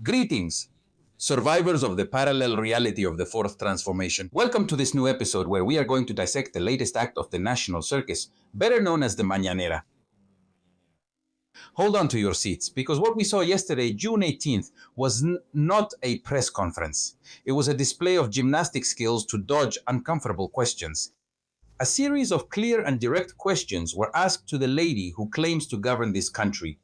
Greetings, survivors of the parallel reality of the fourth transformation. Welcome to this new episode where we are going to dissect the latest act of the National Circus, better known as the Mañanera. Hold on to your seats, because what we saw yesterday, June 18th, was not a press conference. It was a display of gymnastic skills to dodge uncomfortable questions. A series of clear and direct questions were asked to the lady who claims to govern this country.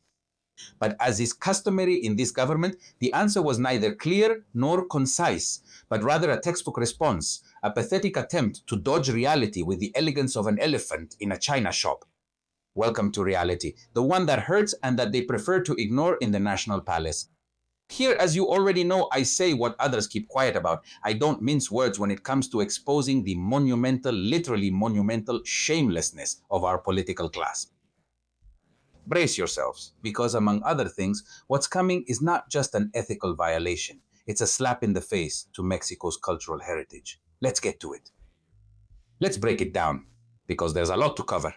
But as is customary in this government, the answer was neither clear nor concise, but rather a textbook response, a pathetic attempt to dodge reality with the elegance of an elephant in a china shop. Welcome to reality, the one that hurts and that they prefer to ignore in the National Palace. Here, as you already know, I say what others keep quiet about. I don't mince words when it comes to exposing the monumental, literally monumental shamelessness of our political class. Brace yourselves, because among other things, what's coming is not just an ethical violation. It's a slap in the face to Mexico's cultural heritage. Let's get to it. Let's break it down, because there's a lot to cover.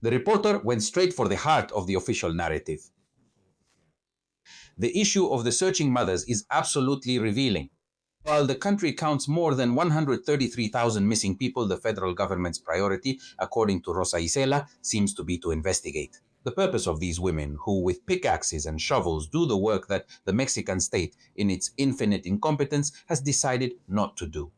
The reporter went straight for the heart of the official narrative. The issue of the searching mothers is absolutely revealing. While the country counts more than 133,000 missing people, the federal government's priority, according to Rosa Isela, seems to be to investigate. The purpose of these women, who with pickaxes and shovels do the work that the Mexican state, in its infinite incompetence, has decided not to do.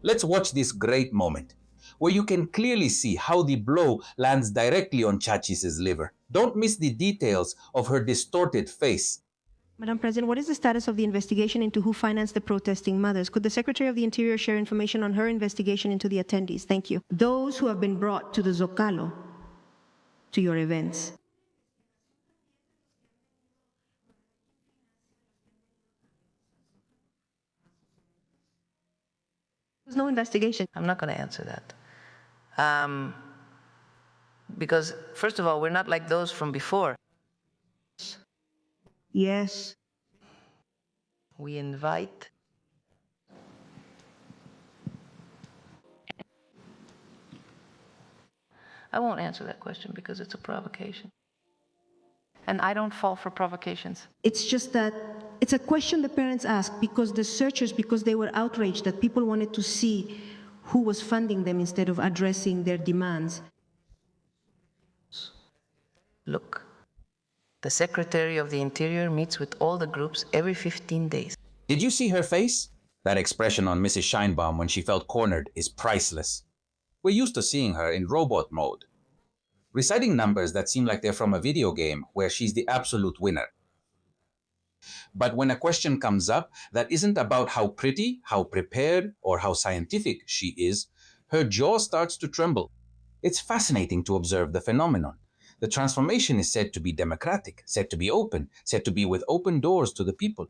Let's watch this great moment, where you can clearly see how the blow lands directly on Chachis' liver. Don't miss the details of her distorted face. Madam President, what is the status of the investigation into who financed the protesting mothers? Could the Secretary of the Interior share information on her investigation into the attendees? Thank you. Those who have been brought to the Zocalo, to your events. There's no investigation. I'm not going to answer that. Because, first of all, we're not like those from before. Yes. We invite. I won't answer that question because it's a provocation. And I don't fall for provocations. It's just that it's a question the parents asked because the searchers, because they were outraged that people wanted to see who was funding them instead of addressing their demands. Look, the Secretary of the Interior meets with all the groups every 15 days. Did you see her face? That expression on Mrs. Scheinbaum when she felt cornered is priceless. We're used to seeing her in robot mode, reciting numbers that seem like they're from a video game where she's the absolute winner. But when a question comes up that isn't about how pretty, how prepared, or how scientific she is, her jaw starts to tremble. It's fascinating to observe the phenomenon. The transformation is said to be democratic, said to be open, said to be with open doors to the people.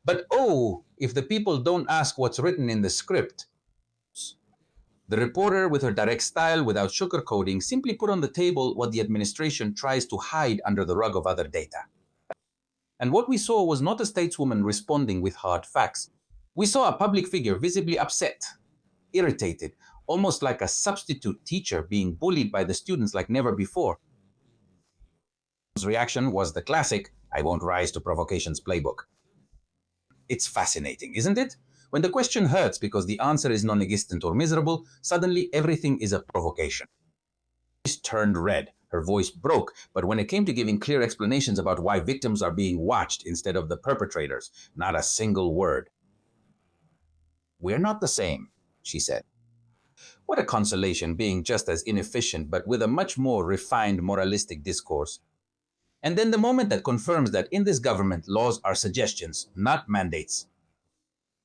But oh, if the people don't ask what's written in the script. The reporter, with her direct style, without sugarcoating, simply put on the table what the administration tries to hide under the rug of other data. And what we saw was not a stateswoman responding with hard facts. We saw a public figure visibly upset, irritated, almost like a substitute teacher being bullied by the students like never before. His reaction was the classic, "I won't rise to provocation's playbook." It's fascinating, isn't it? When the question hurts because the answer is non-existent or miserable, suddenly everything is a provocation. She turned red. Her voice broke, but when it came to giving clear explanations about why victims are being watched instead of the perpetrators, not a single word. "We're not the same," she said. What a consolation being just as inefficient, but with a much more refined moralistic discourse. And then the moment that confirms that in this government, laws are suggestions, not mandates.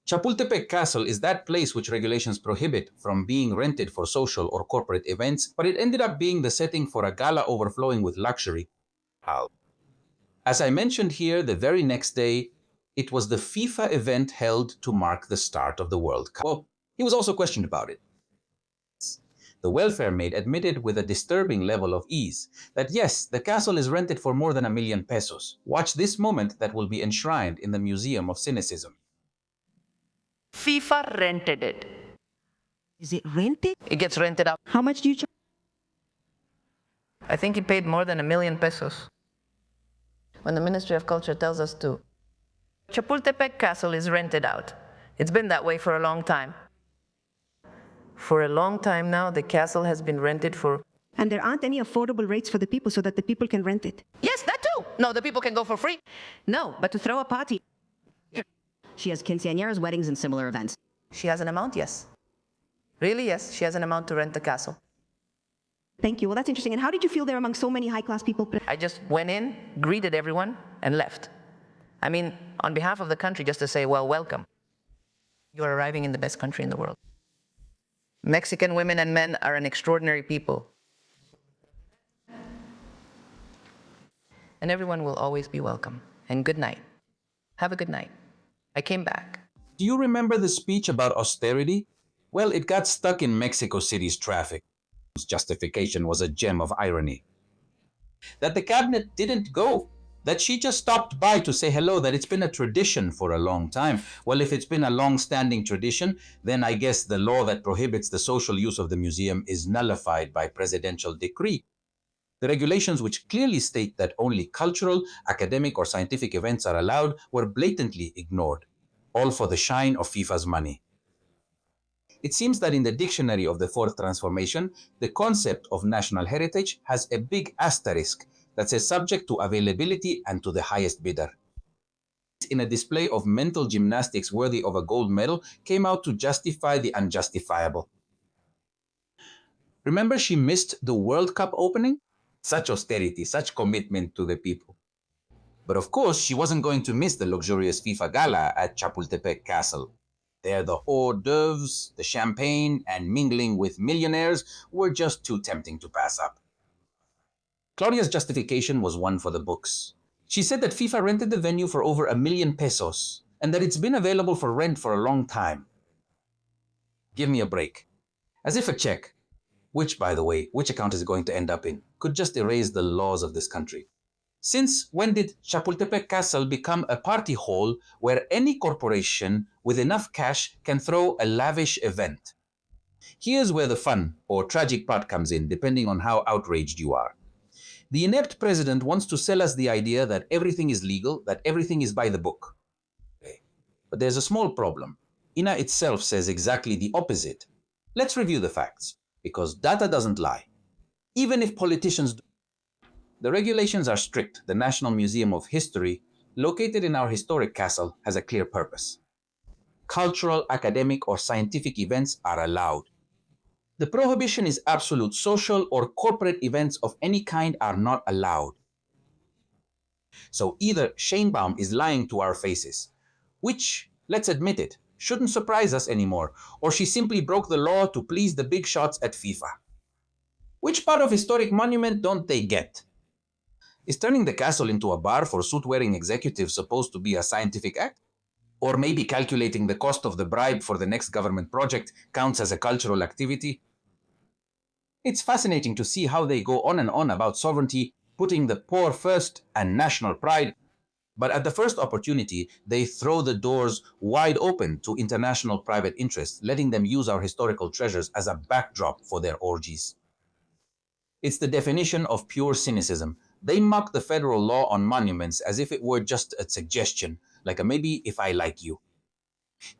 Chapultepec Castle is that place which regulations prohibit from being rented for social or corporate events, but it ended up being the setting for a gala overflowing with luxury. As I mentioned here, the very next day, it was the FIFA event held to mark the start of the World Cup. Well, he was also questioned about it. The welfare maid admitted with a disturbing level of ease that yes, the castle is rented for more than 1 million pesos. Watch this moment that will be enshrined in the Museum of Cynicism. FIFA rented it. Is it rented? It gets rented out. How much do you charge? I think he paid more than 1 million pesos. When the Ministry of Culture tells us to Chapultepec Castle is rented out. It's been that way for a long time. For a long time now, the castle has been rented for... And there aren't any affordable rates for the people so that the people can rent it. Yes, that too. No, the people can go for free. No, but to throw a party. She has quinceañeras, weddings, and similar events. She has an amount, yes. Really, yes, she has an amount to rent the castle. Thank you. Well, that's interesting. And how did you feel there among so many high-class people? I just went in, greeted everyone, and left. I mean, on behalf of the country, just to say, well, welcome. You're arriving in the best country in the world. Mexican women and men are an extraordinary people. And everyone will always be welcome. And good night. Have a good night. I came back. Do you remember the speech about austerity? Well, it got stuck in Mexico City's traffic. His justification was a gem of irony. That the cabinet didn't go. That she just stopped by to say hello, that it's been a tradition for a long time. Well, if it's been a long-standing tradition, then I guess the law that prohibits the social use of the museum is nullified by presidential decree. The regulations, which clearly state that only cultural, academic, or scientific events are allowed, were blatantly ignored, all for the shine of FIFA's money. It seems that in the dictionary of the Fourth Transformation, the concept of national heritage has a big asterisk that says subject to availability and to the highest bidder. In a display of mental gymnastics worthy of a gold medal, came out to justify the unjustifiable. Remember she missed the World Cup opening? Such austerity, such commitment to the people. But of course, she wasn't going to miss the luxurious FIFA gala at Chapultepec Castle. There, the hors d'oeuvres, the champagne, and mingling with millionaires were just too tempting to pass up. Claudia's justification was one for the books. She said that FIFA rented the venue for over $1 million pesos, and that it's been available for rent for a long time. Give me a break. As if a check, which, by the way, which account is it going to end up in, could just erase the laws of this country. Since when did Chapultepec Castle become a party hall where any corporation with enough cash can throw a lavish event? Here's where the fun or tragic part comes in, depending on how outraged you are. The inept president wants to sell us the idea that everything is legal, that everything is by the book. But there's a small problem. INA itself says exactly the opposite. Let's review the facts, because data doesn't lie. Even if politicians do. The regulations are strict. The National Museum of History, located in our historic castle, has a clear purpose. Cultural, academic, or scientific events are allowed. The prohibition is absolute. Social or corporate events of any kind are not allowed. So either Sheinbaum is lying to our faces, which, let's admit it, shouldn't surprise us anymore, or she simply broke the law to please the big shots at FIFA. Which part of historic monument don't they get? Is turning the castle into a bar for suit-wearing executives supposed to be a scientific act? Or maybe calculating the cost of the bribe for the next government project counts as a cultural activity? It's fascinating to see how they go on and on about sovereignty, putting the poor first and national pride, but at the first opportunity, they throw the doors wide open to international private interests, letting them use our historical treasures as a backdrop for their orgies. It's the definition of pure cynicism. They mock the federal law on monuments as if it were just a suggestion, like a maybe if I like you.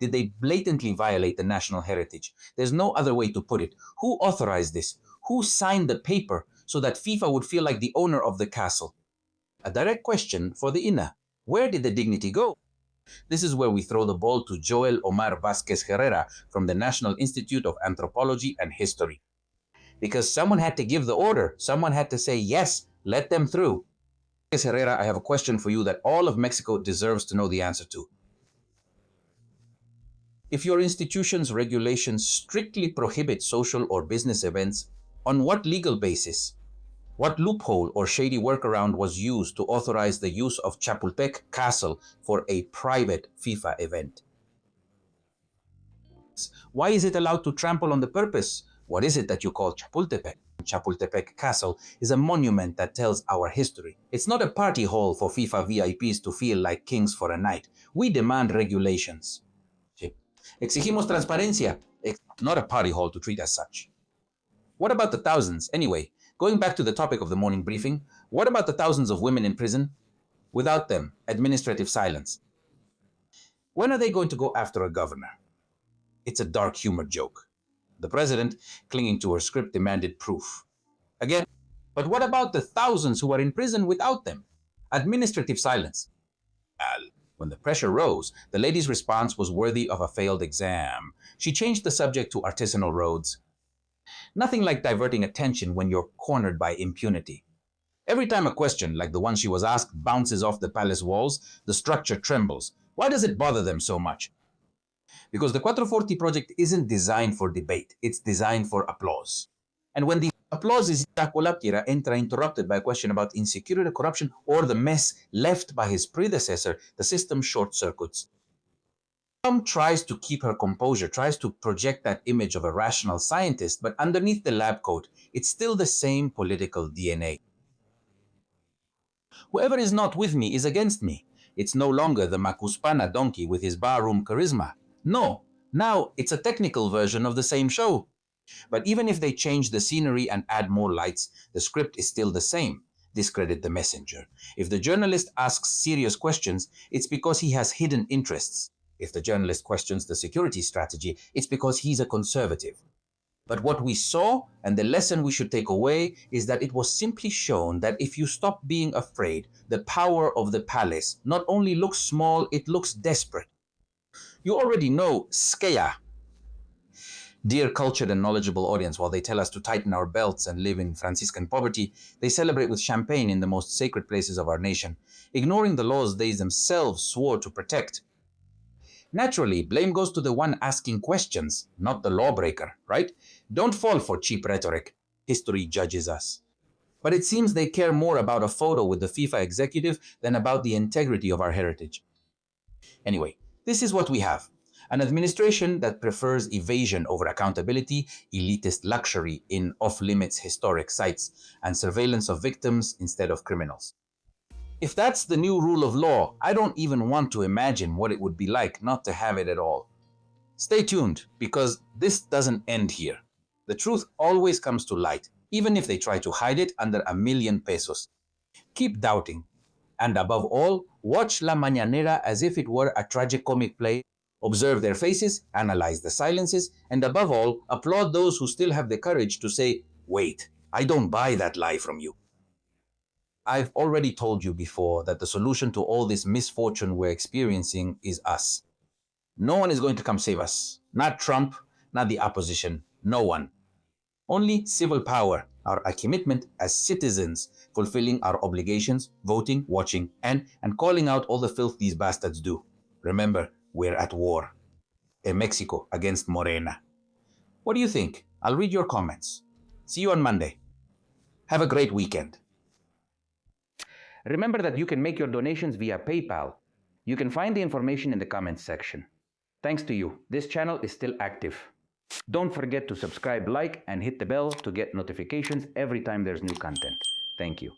Did they blatantly violate the national heritage? There's no other way to put it. Who authorized this? Who signed the paper so that FIFA would feel like the owner of the castle? A direct question for the INA. Where did the dignity go? This is where we throw the ball to Joel Omar Vázquez Herrera from the National Institute of Anthropology and History. Because someone had to give the order. Someone had to say, yes, let them through. Vázquez Herrera, I have a question for you that all of Mexico deserves to know the answer to. If your institution's regulations strictly prohibit social or business events, on what legal basis? What loophole or shady workaround was used to authorize the use of Chapultepec Castle for a private FIFA event? Why is it allowed to trample on the purpose? What is it that you call Chapultepec? Chapultepec Castle is a monument that tells our history. It's not a party hall for FIFA VIPs to feel like kings for a night. We demand regulations. Exigimos transparencia, not a party hall to treat as such. What about the thousands? Anyway, going back to the topic of the morning briefing, what about the thousands of women in prison? Without them, administrative silence. When are they going to go after a governor? It's a dark humor joke. The president, clinging to her script, demanded proof. Again, but what about the thousands who are in prison without them? Administrative silence. When the pressure rose, the lady's response was worthy of a failed exam. She changed the subject to artisanal roads. Nothing like diverting attention when you're cornered by impunity. Every time a question, like the one she was asked, bounces off the palace walls, the structure trembles. Why does it bother them so much? Because the 440 project isn't designed for debate, it's designed for applause. And when the applause is interrupted by a question about insecurity, corruption, or the mess left by his predecessor, the system short circuits. Tom tries to keep her composure, tries to project that image of a rational scientist, but underneath the lab coat, it's still the same political DNA. Whoever is not with me is against me. It's no longer the Macuspana donkey with his barroom charisma. No, now it's a technical version of the same show. But even if they change the scenery and add more lights, the script is still the same. Discredit the messenger. If the journalist asks serious questions, it's because he has hidden interests. If the journalist questions the security strategy, it's because he's a conservative. But what we saw, and the lesson we should take away, is that it was simply shown that if you stop being afraid, the power of the palace not only looks small, it looks desperate. You already know Skea. Dear cultured and knowledgeable audience, while they tell us to tighten our belts and live in Franciscan poverty, they celebrate with champagne in the most sacred places of our nation, ignoring the laws they themselves swore to protect. Naturally, blame goes to the one asking questions, not the lawbreaker, right? Don't fall for cheap rhetoric. History judges us. But it seems they care more about a photo with the FIFA executive than about the integrity of our heritage. Anyway, this is what we have. An administration that prefers evasion over accountability, elitist luxury in off-limits historic sites, and surveillance of victims instead of criminals. If that's the new rule of law, I don't even want to imagine what it would be like not to have it at all. Stay tuned, because this doesn't end here. The truth always comes to light, even if they try to hide it under $1,000,000 pesos. Keep doubting. And above all, watch La Mañanera as if it were a tragicomic play. Observe their faces, analyze the silences, and above all, applaud those who still have the courage to say, "Wait, I don't buy that lie from you." I've already told you before that the solution to all this misfortune we're experiencing is us. No one is going to come save us. Not Trump, not the opposition, no one. Only civil power, our commitment as citizens, fulfilling our obligations, voting, watching, and calling out all the filth these bastards do. Remember, we're at war. In Mexico against Morena. What do you think? I'll read your comments. See you on Monday. Have a great weekend. Remember that you can make your donations via PayPal. You can find the information in the comments section. Thanks to you, this channel is still active. Don't forget to subscribe, like, and hit the bell to get notifications every time there's new content. Thank you.